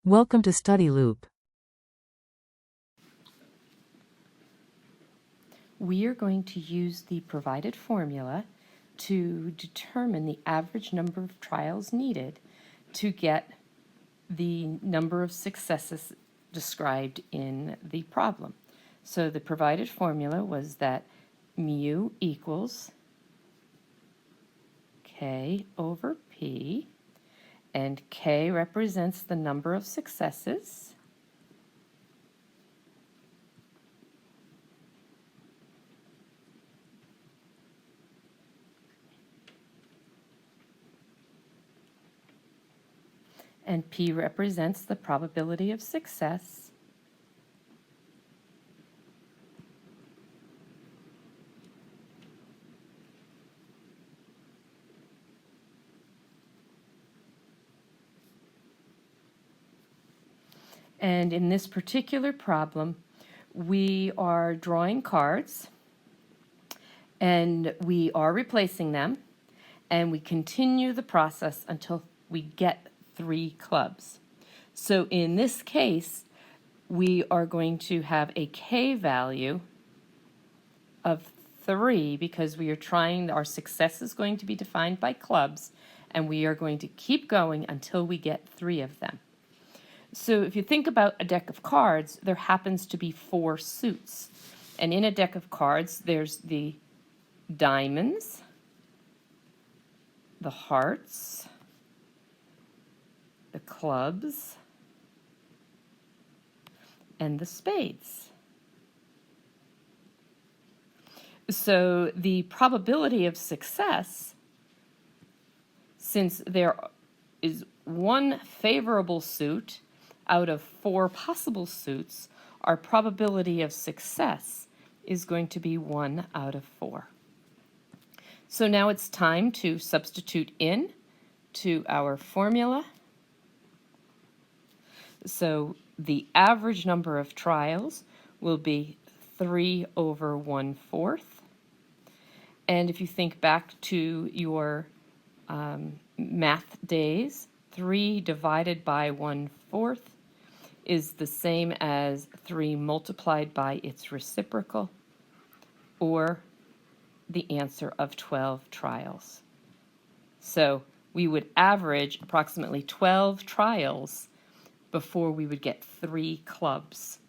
Welcome to Study Loop. We are going to use the provided formula to determine the average number of trials needed to get the number of successes described in the problem. So the provided formula was that mu equals k over p, and k represents the number of successes, and p represents the probability of success, and in this particular problem, we are drawing cards, and we are replacing them, and we continue the process until we get 3 clubs. So in this case, we are going to have a k value of 3 because we are trying, our success is going to be defined by clubs, and we are going to keep going until we get 3 of them. So if you think about a deck of cards, there happens to be 4 suits. And in a deck of cards, there's the diamonds, the hearts, the clubs, and the spades. So the probability of success, since there is one favorable suit out of 4 possible suits, our probability of success is going to be 1 out of 4. So now it's time to substitute in to our formula. So the average number of trials will be 3 over 1/4. And if you think back to your math days, 3 divided by 1/4 is the same as 3 multiplied by its reciprocal, or the answer of 12 trials. So we would average approximately 12 trials before we would get 3 clubs.